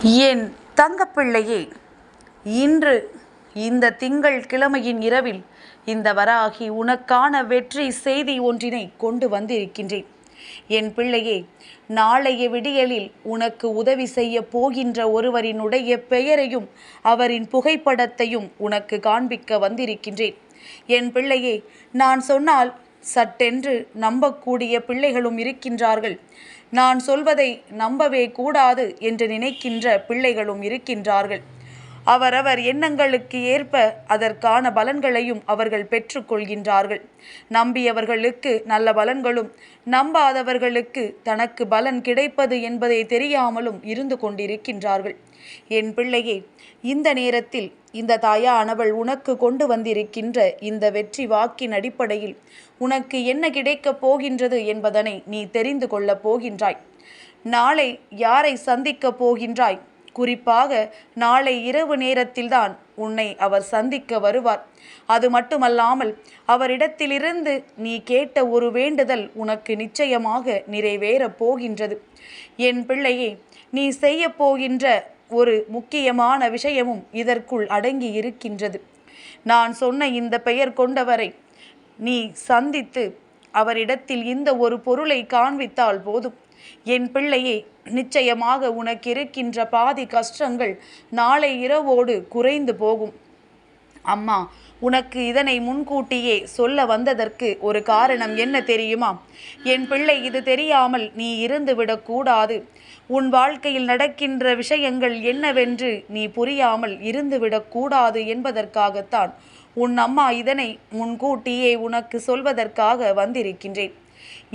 என் தங்கப்பிள்ளையே, இன்று இந்த திங்கள் கிழமையின் இரவில் இந்த வராகி உனக்கான வெற்றி செய்தி ஒன்றினை கொண்டு வந்திருக்கின்றேன். என் பிள்ளையே, நாளைய விடியலில் உனக்கு உதவி செய்ய போகின்ற ஒருவரினுடைய பெயரையும் அவரின் புகைப்படத்தையும் உனக்கு காண்பிக்க வந்திருக்கின்றேன். என் பிள்ளையே, நான் சொன்னால் சட்டென்று நம்பக்கூடிய பிள்ளைகளும் இருக்கின்றார்கள். நான் சொல்வதை நம்பவே கூடாது என்று நினைக்கின்ற பிள்ளைகளும் இருக்கின்றார்கள். அவரவர் எண்ணங்களுக்கு ஏற்ப அதற்கான பலன்களையும் அவர்கள் பெற்றுக்கொள்கின்றார்கள். நம்பியவர்களுக்கு நல்ல பலன்களும், நம்பாதவர்களுக்கு தனக்கு பலன் கிடைப்பது என்பதை தெரியாமலும் இருந்து கொண்டிருக்கின்றார்கள். என் பிள்ளையே, இந்த நேரத்தில் இந்த தாயானவள் உனக்கு கொண்டு வந்திருக்கின்ற இந்த வெற்றி வாக்கின் அடிப்படையில் உனக்கு என்ன கிடைக்கப் போகின்றது என்பதனை நீ தெரிந்து கொள்ளப் போகின்றாய். நாளை யாரை சந்திக்கப் போகின்றாய்? குறிப்பாக நாளை இரவு நேரத்தில்தான் உன்னை அவர் சந்திக்க வருவார். அது மட்டுமல்லாமல் அவரிடத்திலிருந்து நீ கேட்ட ஒரு வேண்டுதல் உனக்கு நிச்சயமாக நிறைவேறப் போகின்றது. என் பிள்ளையே, நீ செய்ய போகின்ற ஒரு முக்கியமான விஷயமும் இதற்குள் அடங்கி இருக்கின்றது. நான் சொன்ன இந்த பெயர் கொண்டவரை நீ சந்தித்து அவரிடத்தில் இந்த ஒரு பொருளை காண்பித்தால் போதும். என் பிள்ளையே, நிச்சயமாக உனக்கு இருக்கின்ற பாதி கஷ்டங்கள் நாளை இரவோடு குறைந்து போகும். அம்மா உனக்கு இதனை முன்கூட்டியே சொல்ல வந்ததற்கு ஒரு காரணம் என்ன தெரியுமா? என் பிள்ளை, இது தெரியாமல் நீ இருந்து விடக்கூடாது. உன் வாழ்க்கையில் நடக்கின்ற விஷயங்கள் என்னவென்று நீ புரியாமல் இருந்துவிடக்கூடாது என்பதற்காகத்தான் உன் அம்மா இதனை முன்கூட்டியே உனக்கு சொல்வதற்காக வந்திருக்கின்றேன்.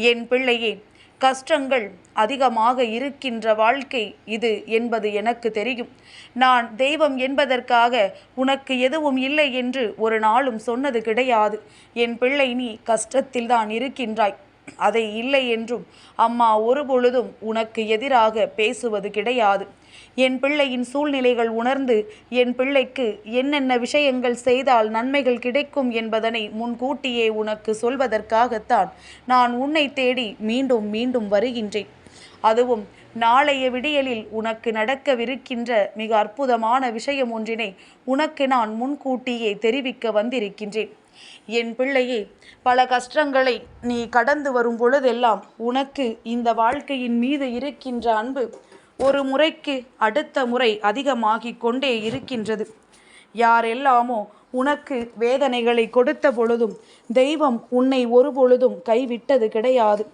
என் பிள்ளையே, கஷ்டங்கள் அதிகமாக இருக்கின்ற வாழ்க்கை இது என்பது எனக்கு தெரியும். நான் தெய்வம் என்பதற்காக உனக்கு எதுவும் இல்லை என்று ஒரு நாளும் சொன்னது கிடையாது. என் பிள்ளை, நீ கஷ்டத்தில்தான் இருக்கின்றாய். அதை இல்லை என்றும் அம்மா ஒருபொழுதும் உனக்கு எதிராக பேசுவது கிடையாது. என் பிள்ளையின் சூழ்நிலைகள் உணர்ந்து என் பிள்ளைக்கு என்னென்ன விஷயங்கள் செய்தால் நன்மைகள் கிடைக்கும் என்பதனை முன்கூட்டியே உனக்கு சொல்வதற்காகத்தான் நான் உன்னை தேடி மீண்டும் மீண்டும் வருகின்றேன். அதுவும் நாளைய விடியலில் உனக்கு நடக்கவிருக்கின்ற மிக அற்புதமான விஷயம் ஒன்றினை உனக்கு நான் முன்கூட்டியே தெரிவிக்க வந்திருக்கின்றேன். என் பிள்ளையே, பல கஷ்டங்களை நீ கடந்து வரும் பொழுதெல்லாம் உனக்கு இந்த வாழ்க்கையின் மீது இருக்கின்ற அன்பு ஒரு முறைக்கு அடுத்த முறை அதிகமாகிக் கொண்டே இருக்கின்றது. யாரெல்லாமோ உனக்கு வேதனைகளை கொடுத்த பொழுதும் தெய்வம் உன்னை ஒரு பொழுதும் கைவிட்டது கிடையாது.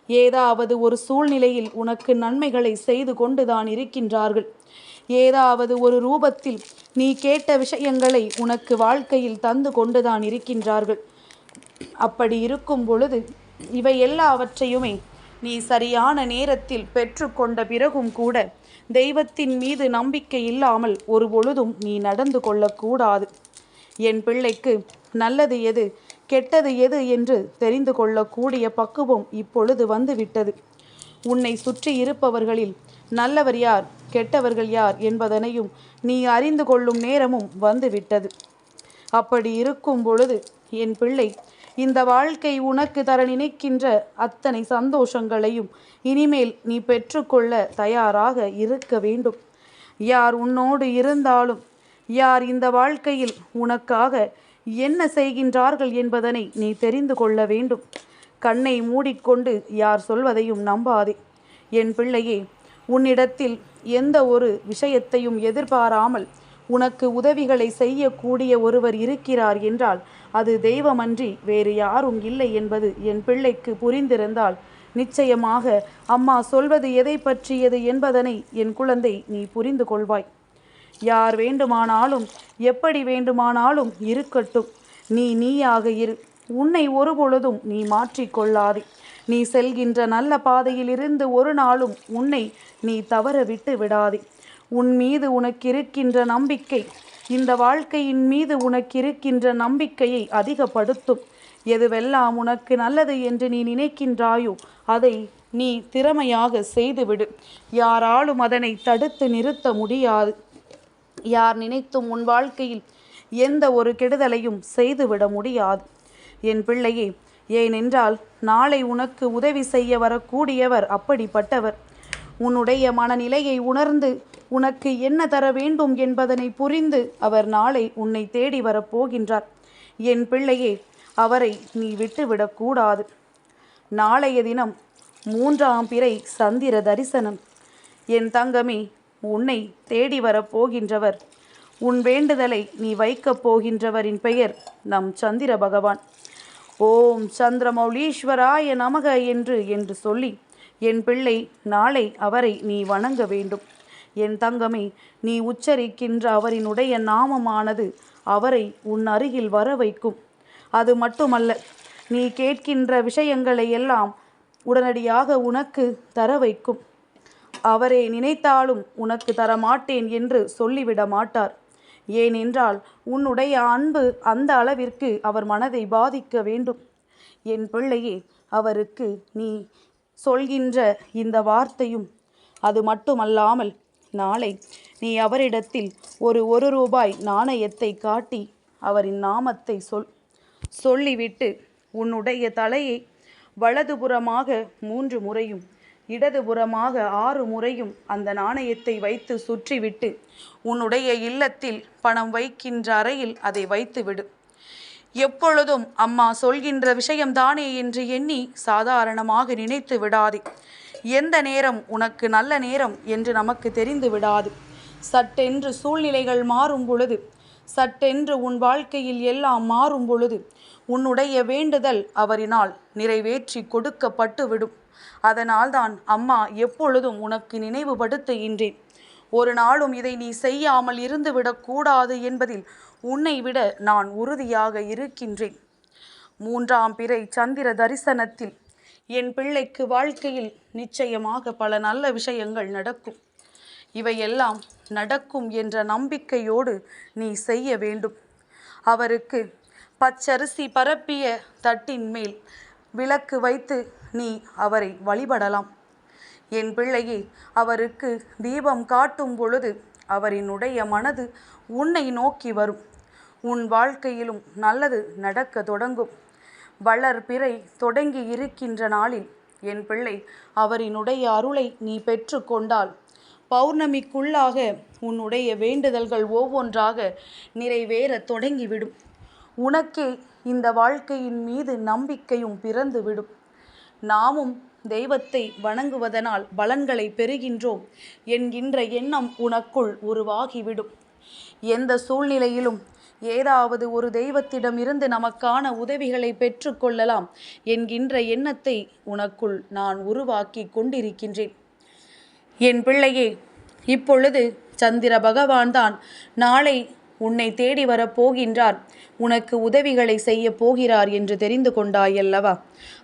ஏதாவது ஒரு சூழ்நிலையில் உனக்கு நன்மைகளை செய்து கொண்டுதான் இருக்கின்றார்கள். ஏதாவது ஒரு ரூபத்தில் நீ கேட்ட விஷயங்களை உனக்கு வாழ்க்கையில் தந்து கொண்டுதான் இருக்கின்றார்கள். அப்படி இருக்கும் பொழுது இவை எல்லாவற்றையுமே நீ சரியான நேரத்தில் பெற்றுக்கொண்ட பிறகும் கூட தெய்வத்தின் மீது நம்பிக்கை இல்லாமல் ஒரு பொழுதும் நீ நடந்து கொள்ளக்கூடாது. என் பிள்ளைக்கு நல்லது எது, கெட்டது எது என்று தெரிந்து கொள்ளக்கூடிய பக்குவம் இப்பொழுது வந்துவிட்டது. உன்னை சுற்றி இருப்பவர்களில் நல்லவர் யார், கெட்டவர்கள் யார் என்பதனையும் நீ அறிந்து கொள்ளும் நேரமும் வந்துவிட்டது. அப்படி இருக்கும் பொழுது என் பிள்ளை, இந்த வாழ்க்கை உனக்கு தர நினைக்கின்ற அத்தனை சந்தோஷங்களையும் இனிமேல் நீ பெற்றுக்கொள்ள தயாராக இருக்க வேண்டும். யார் உன்னோடு இருந்தாலும், யார் இந்த வாழ்க்கையில் உனக்காக என்ன செய்கின்றார்கள் என்பதனை நீ தெரிந்து கொள்ள வேண்டும். கண்ணை மூடிக்கொண்டு யார் சொல்வதையும் நம்பாதே. என் பிள்ளையே, உன்னிடத்தில் எந்த ஒரு விஷயத்தையும் எதிர்பாராமல் உனக்கு உதவிகளை செய்யக்கூடிய ஒருவர் இருக்கிறார் என்றால் அது தெய்வமன்றி வேறு யாரும் இல்லை என்பது என் பிள்ளைக்கு புரிந்திருந்தால் நிச்சயமாக அம்மா சொல்வது எதை பற்றியது என்பதனை என் குழந்தை நீ புரிந்து கொள்வாய். யார் வேண்டுமானாலும் எப்படி வேண்டுமானாலும் இருக்கட்டும், நீயாக இரு. உன்னை ஒரு பொழுதும் நீ மாற்றிக்கொள்ளாதே. நீ செல்கின்ற நல்ல பாதையிலிருந்து ஒரு நாளும் உன்னை நீ தவற விட்டு விடாதே. உன் மீது உனக்கிருக்கின்ற நம்பிக்கை இந்த வாழ்க்கையின் மீது உனக்கிருக்கின்ற நம்பிக்கையை அதிகப்படுத்தும். எதுவெல்லாம் உனக்கு நல்லது என்று நீ நினைக்கின்றாயோ அதை நீ திறமையாக செய்துவிடு. யாராலும் அதனை தடுத்து நிறுத்த முடியாது. யார் நினைத்தும் உன் வாழ்க்கையில் எந்த ஒரு கெடுதலையும் செய்துவிட முடியாது. என் பிள்ளையே, ஏனென்றால் நாளை உனக்கு உதவி செய்ய வரக்கூடியவர் அப்படிப்பட்டவர். உன்னுடைய மனநிலையை உணர்ந்து உனக்கு என்ன தர வேண்டும் என்பதனை புரிந்து அவர் நாளை உன்னை தேடி வரப்போகின்றார். என் பிள்ளையே, அவரை நீ விட்டுவிடக்கூடாது. நாளைய தினம் 3ஆம் பிறை சந்திர தரிசனம். என் தங்கமே, உன்னை தேடி வரப்போகின்றவர், உன் வேண்டுதலை நீ வைக்கப் போகின்றவரின் பெயர் நம் சந்திர பகவான். ஓம் சந்திரமௌலீஸ்வராய நமக என்று சொல்லி என் பிள்ளை நாளை அவரை நீ வணங்க வேண்டும். என் தங்கமே, நீ உச்சரிக்கின்ற அவரினுடைய நாமமானது அவரை உன் அருகில் வர வைக்கும். அது மட்டுமல்ல, நீ கேட்கின்ற விஷயங்களை எல்லாம் உடனடியாக உனக்கு தர வைக்கும். அவரே நினைத்தாலும் உனக்கு தரமாட்டேன் என்று சொல்லிவிட மாட்டார். ஏனென்றால் உன்னுடைய அன்பு அந்த அளவிற்கு அவர் மனதை பாதிக்க வேண்டும். என் பிள்ளையே, அவருக்கு நீ சொல்கின்ற இந்த வார்த்தையும், அது மட்டுமல்லாமல் நாளை நீ அவரிடத்தில் ஒரு ரூபாய் நாணயத்தை காட்டி அவரின் நாமத்தை சொல்லிவிட்டு உன்னுடைய தலையை வலதுபுறமாக 3 முறையும் இடதுபுறமாக 6 முறையும் அந்த நாணயத்தை வைத்து சுற்றிவிட்டு உன்னுடைய இல்லத்தில் பணம் வைக்கின்ற அறையில் அதை வைத்துவிடு. எப்பொழுதும் அம்மா சொல்கின்ற விஷயம்தானே என்று எண்ணி சாதாரணமாக நினைத்து விடாதே. எந்த நேரம் உனக்கு நல்ல நேரம் என்று நமக்கு தெரிந்து விடாது. சட்டென்று சூழ்நிலைகள் மாறும் பொழுது, சட்டென்று உன் வாழ்க்கையில் எல்லாம் மாறும் பொழுது உன்னுடைய வேண்டுதல் அவரினால் நிறைவேற்றி கொடுக்கப்பட்டுவிடும். அதனால்தான் அம்மா எப்பொழுதும் உனக்கு நினைவுபடுத்துகின்றேன். ஒரு நாளும் இதை நீ செய்யாமல் இருந்துவிடக்கூடாது என்பதில் உன்னை விட நான் உறுதியாக இருக்கின்றேன். 3ஆம் பிறை சந்திர தரிசனத்தில் என் பிள்ளைக்கு வாழ்க்கையில் நிச்சயமாக பல நல்ல விஷயங்கள் நடக்கும். இவையெல்லாம் நடக்கும் என்ற நம்பிக்கையோடு நீ செய்ய வேண்டும். அவருக்கு பச்சரிசி பரப்பிய தட்டின் மேல் விளக்கு வைத்து நீ அவரை வழிபடலாம். என் பிள்ளையே, அவருக்கு தீபம் காட்டும் பொழுது அவரினுடைய மனது உன்னை நோக்கி வரும். உன் வாழ்க்கையிலும் நல்லது நடக்க தொடங்கும். வளர்பிறை தொடங்கி இருக்கின்ற நாளில் என் பிள்ளை அவரினுடைய அருளை நீ பெற்று கொண்டால் பௌர்ணமிக்குள்ளாக உன்னுடைய வேண்டுதல்கள் ஒவ்வொன்றாக நிறைவேற தொடங்கிவிடும். உனக்கே இந்த வாழ்க்கையின் மீது நம்பிக்கையும் பிறந்துவிடும். நாமும் தெய்வத்தை வணங்குவதனால் பலன்களை பெறுகின்றோம் என்கின்ற எண்ணம் உனக்குள் உருவாகிவிடும். எந்த சூழ்நிலையிலும் ஏதாவது ஒரு தெய்வத்திடமிருந்து நமக்கான உதவிகளை பெற்றுக்கொள்ளலாம் என்கின்ற எண்ணத்தை உனக்குள் நான் உருவாக்கி கொண்டிருக்கின்றேன். என் பிள்ளையே, இப்பொழுது சந்திர பகவான் தான் நாளை உன்னை தேடி வரப்போகின்றார், உனக்கு உதவிகளை செய்ய போகிறார் என்று தெரிந்து கொண்டாயல்லவா?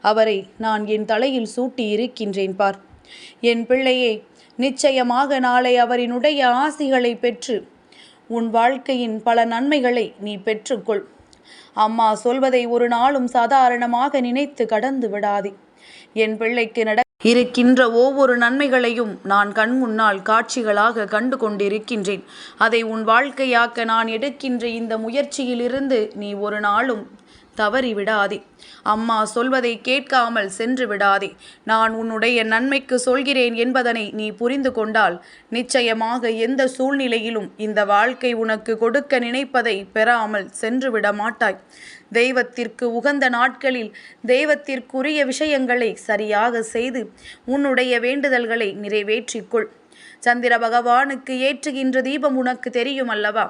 அவரை நான் என் தலையில் சூட்டி இருக்கின்றேன் பார். என் பிள்ளையே, நிச்சயமாக நாளை அவரினுடைய ஆசிகளை பெற்று உன் வாழ்க்கையின் பல நன்மைகளை நீ பெற்றுக்கொள். அம்மா சொல்வதை ஒரு நாளும் சாதாரணமாக நினைத்து கடந்து விடாதே. என் பிள்ளைக்கு இருக்கின்ற ஒவ்வொரு நன்மைகளையும் நான் கண் முன்னால் காட்சிகளாக கண்டு கொண்டிருக்கின்றேன். அதை உன் வாழ்க்கையாக்க நான் எடுக்கின்ற இந்த முயற்சியிலிருந்து நீ ஒரு நாளும் தவறி விடாதே. அம்மா சொல்வதை கேட்காமல் சென்று விடாதே. நான் உன்னுடைய நன்மைக்கு சொல்கிறேன் என்பதனை நீ புரிந்து கொண்டால் நிச்சயமாக எந்த சூழ்நிலையிலும் இந்த வாழ்க்கை உனக்கு கொடுக்க நினைப்பதை பெறாமல் சென்று விட மாட்டாய். தெய்வத்திற்கு உகந்த நாட்களில் தெய்வத்திற்குரிய விஷயங்களை சரியாக செய்து உன்னுடைய வேண்டுதல்களை நிறைவேற்றிக்கொள். சந்திர பகவானுக்கு ஏற்றுகின்ற தீபம் உனக்கு தெரியும் அல்லவா?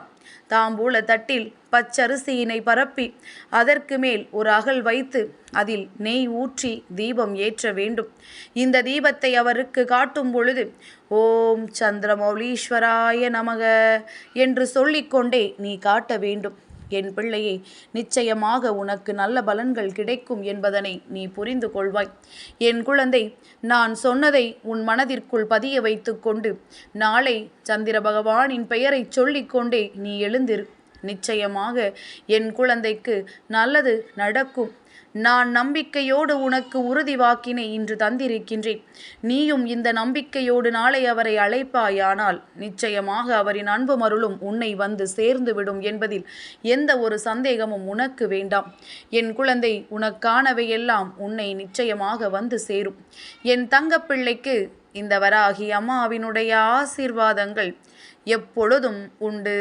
தாம்பூல தட்டில் பச்சரிசியினை பரப்பி அதற்கு மேல் ஒரு அகல் வைத்து அதில் நெய் ஊற்றி தீபம் ஏற்ற வேண்டும். இந்த தீபத்தை அவருக்கு காட்டும் பொழுது ஓம் சந்திரமௌலீஸ்வராய நமக என்று சொல்லிக்கொண்டே நீ காட்ட வேண்டும். என் பிள்ளையே, நிச்சயமாக உனக்கு நல்ல பலன்கள் கிடைக்கும் என்பதனை நீ புரிந்து கொள்வாய். என் குழந்தை, நான் சொன்னதை உன் மனதிற்குள் பதிய வைத்து கொண்டு நாளை சந்திர பகவானின் பெயரை சொல்லிக்கொண்டே நீ எழுந்திரு. நிச்சயமாக என் குழந்தைக்கு நல்லது நடக்கும். நான் நம்பிக்கையோடு உனக்கு உறுதி வாக்கினை இன்று தந்திருக்கின்றேன். நீயும் இந்த நம்பிக்கையோடு நாளை அவரை அழைப்பாயானால் நிச்சயமாக அவரின் அன்பும் அருளும் உன்னை வந்து சேர்ந்துவிடும் என்பதில் எந்த ஒரு சந்தேகமும் உனக்கு வேண்டாம். என் குழந்தை, உனக்கானவையெல்லாம் உன்னை நிச்சயமாக வந்து சேரும். என் தங்கப்பிள்ளைக்கு இந்த வராகி அம்மாவினுடைய ஆசீர்வாதங்கள் எப்பொழுதும் உண்டு.